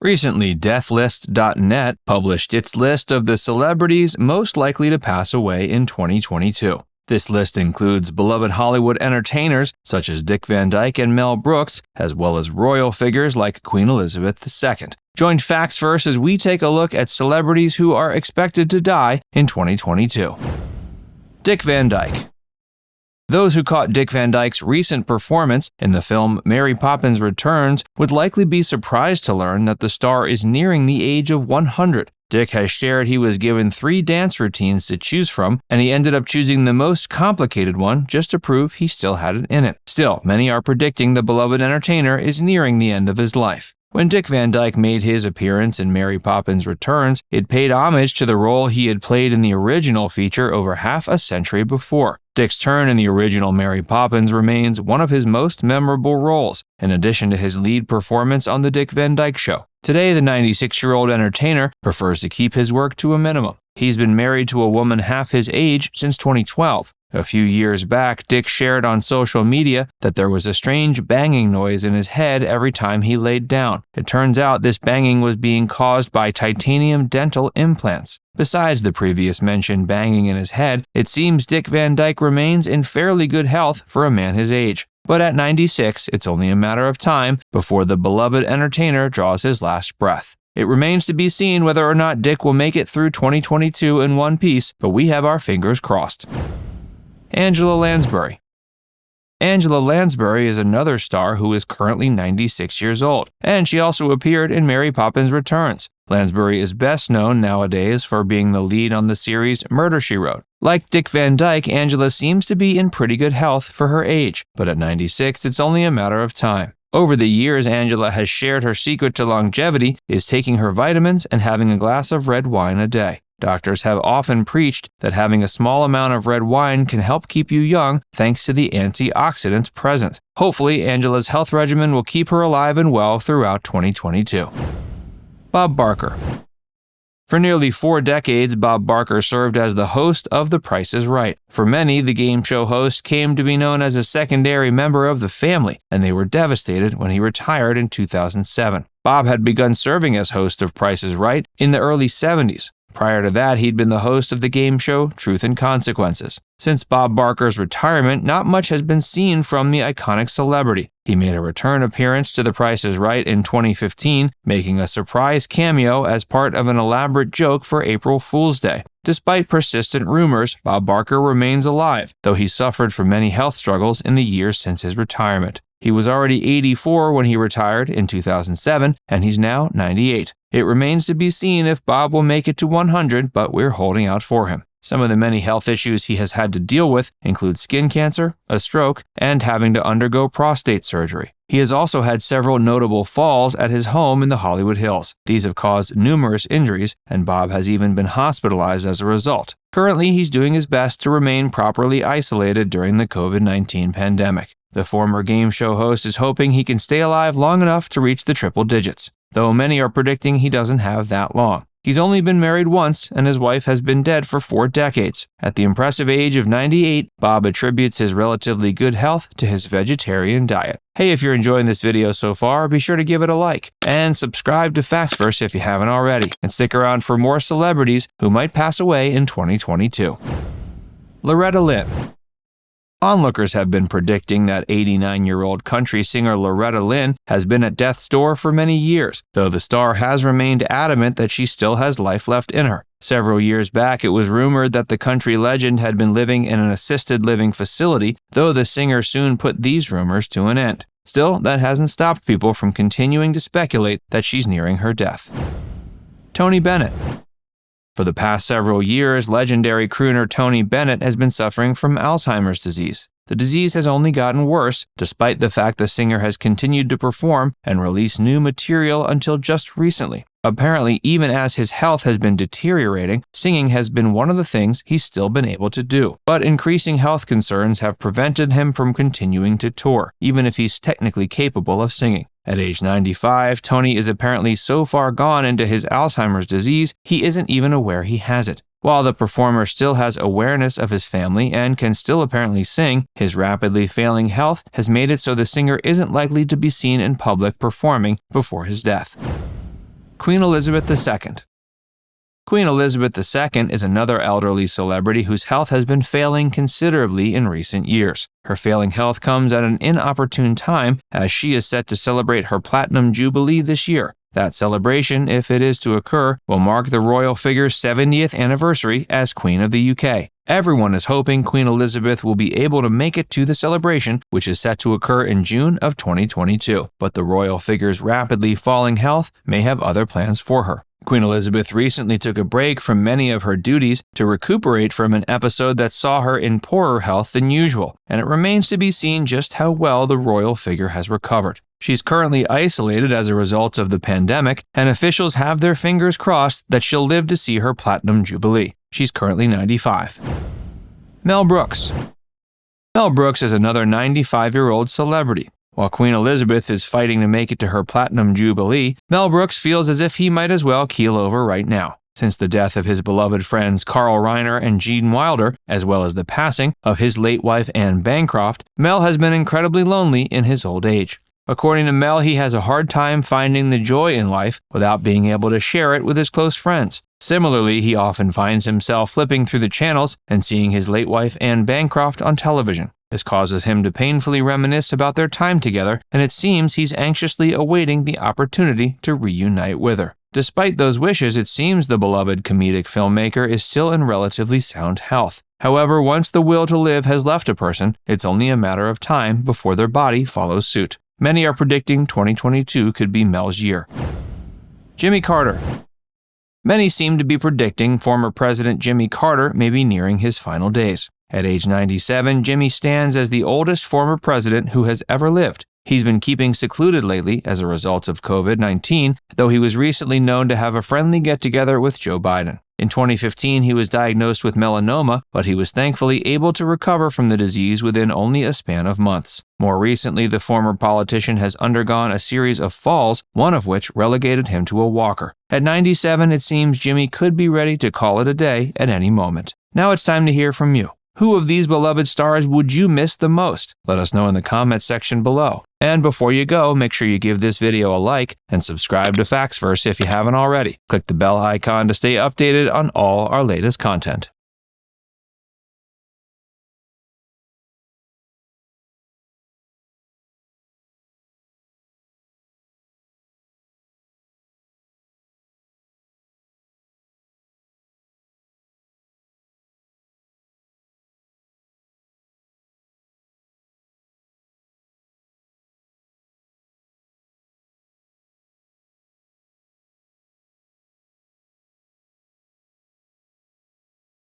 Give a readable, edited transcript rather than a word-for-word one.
Recently, deathlist.net published its list of the celebrities most likely to pass away in 2022. This list includes beloved Hollywood entertainers such as Dick Van Dyke and Mel Brooks, as well as royal figures like Queen Elizabeth II. Join Facts First as we take a look at celebrities who are expected to die in 2022. Dick Van Dyke. Those who caught Dick Van Dyke's recent performance in the film Mary Poppins Returns would likely be surprised to learn that the star is nearing the age of 100. Dick has shared he was given 3 dance routines to choose from, and he ended up choosing the most complicated one just to prove he still had it in it. Still, many are predicting the beloved entertainer is nearing the end of his life. When Dick Van Dyke made his appearance in Mary Poppins Returns, it paid homage to the role he had played in the original feature over half a century before. Dick's turn in the original Mary Poppins remains one of his most memorable roles, in addition to his lead performance on The Dick Van Dyke Show. Today, the 96-year-old entertainer prefers to keep his work to a minimum. He's been married to a woman half his age since 2012. A few years back, Dick shared on social media that there was a strange banging noise in his head every time he laid down. It turns out this banging was being caused by titanium dental implants. Besides the previous mentioned banging in his head, it seems Dick Van Dyke remains in fairly good health for a man his age. But at 96, it's only a matter of time before the beloved entertainer draws his last breath. It remains to be seen whether or not Dick will make it through 2022 in one piece, but we have our fingers crossed. Angela Lansbury. Angela Lansbury is another star who is currently 96 years old, and she also appeared in Mary Poppins Returns. Lansbury is best known nowadays for being the lead on the series Murder, She Wrote. Like Dick Van Dyke, Angela seems to be in pretty good health for her age, but at 96, it's only a matter of time. Over the years, Angela has shared her secret to longevity is taking her vitamins and having a glass of red wine a day. Doctors have often preached that having a small amount of red wine can help keep you young thanks to the antioxidants present. Hopefully, Angela's health regimen will keep her alive and well throughout 2022. Bob Barker. For nearly 4 decades, Bob Barker served as the host of The Price is Right. For many, the game show host came to be known as a secondary member of the family, and they were devastated when he retired in 2007. Bob had begun serving as host of Price is Right in the early 70s. Prior to that, he'd been the host of the game show Truth and Consequences. Since Bob Barker's retirement, not much has been seen from the iconic celebrity. He made a return appearance to The Price is Right in 2015, making a surprise cameo as part of an elaborate joke for April Fool's Day. Despite persistent rumors, Bob Barker remains alive, though he suffered from many health struggles in the years since his retirement. He was already 84 when he retired in 2007, and he's now 98. It remains to be seen if Bob will make it to 100, but we're holding out for him. Some of the many health issues he has had to deal with include skin cancer, a stroke, and having to undergo prostate surgery. He has also had several notable falls at his home in the Hollywood Hills. These have caused numerous injuries, and Bob has even been hospitalized as a result. Currently, he's doing his best to remain properly isolated during the COVID-19 pandemic. The former game show host is hoping he can stay alive long enough to reach the triple digits, though many are predicting he doesn't have that long. He's only been married once, and his wife has been dead for 4 decades. At the impressive age of 98, Bob attributes his relatively good health to his vegetarian diet. Hey, if you're enjoying this video so far, be sure to give it a like, and subscribe to Facts First if you haven't already, and stick around for more celebrities who might pass away in 2022. Loretta Lynn. Onlookers have been predicting that 89-year-old country singer Loretta Lynn has been at death's door for many years, though the star has remained adamant that she still has life left in her. Several years back, it was rumored that the country legend had been living in an assisted living facility, though the singer soon put these rumors to an end. Still, that hasn't stopped people from continuing to speculate that she's nearing her death. Tony Bennett. For the past several years, legendary crooner Tony Bennett has been suffering from Alzheimer's disease. The disease has only gotten worse, despite the fact the singer has continued to perform and release new material until just recently. Apparently, even as his health has been deteriorating, singing has been one of the things he's still been able to do. But increasing health concerns have prevented him from continuing to tour, even if he's technically capable of singing. At age 95, Tony is apparently so far gone into his Alzheimer's disease, he isn't even aware he has it. While the performer still has awareness of his family and can still apparently sing, his rapidly failing health has made it so the singer isn't likely to be seen in public performing before his death. Queen Elizabeth II. Queen Elizabeth II is another elderly celebrity whose health has been failing considerably in recent years. Her failing health comes at an inopportune time as she is set to celebrate her Platinum Jubilee this year. That celebration, if it is to occur, will mark the royal figure's 70th anniversary as Queen of the UK. Everyone is hoping Queen Elizabeth will be able to make it to the celebration, which is set to occur in June of 2022. But the royal figure's rapidly falling health may have other plans for her. Queen Elizabeth recently took a break from many of her duties to recuperate from an episode that saw her in poorer health than usual, and it remains to be seen just how well the royal figure has recovered. She's currently isolated as a result of the pandemic, and officials have their fingers crossed that she'll live to see her Platinum Jubilee. She's currently 95. Mel Brooks. Mel Brooks is another 95-year-old celebrity. While Queen Elizabeth is fighting to make it to her Platinum Jubilee, Mel Brooks feels as if he might as well keel over right now. Since the death of his beloved friends Carl Reiner and Gene Wilder, as well as the passing of his late wife Anne Bancroft, Mel has been incredibly lonely in his old age. According to Mel, he has a hard time finding the joy in life without being able to share it with his close friends. Similarly, he often finds himself flipping through the channels and seeing his late wife Anne Bancroft on television. This causes him to painfully reminisce about their time together, and it seems he's anxiously awaiting the opportunity to reunite with her. Despite those wishes, it seems the beloved comedic filmmaker is still in relatively sound health. However, once the will to live has left a person, it's only a matter of time before their body follows suit. Many are predicting 2022 could be Mel's year. Jimmy Carter. Many seem to be predicting former President Jimmy Carter may be nearing his final days. At age 97, Jimmy stands as the oldest former president who has ever lived. He's been keeping secluded lately as a result of COVID-19, though he was recently known to have a friendly get-together with Joe Biden. In 2015, he was diagnosed with melanoma, but he was thankfully able to recover from the disease within only a span of months. More recently, the former politician has undergone a series of falls, one of which relegated him to a walker. At 97, it seems Jimmy could be ready to call it a day at any moment. Now it's time to hear from you. Who of these beloved stars would you miss the most? Let us know in the comments section below. And before you go, make sure you give this video a like and subscribe to FactsVerse if you haven't already. Click the bell icon to stay updated on all our latest content.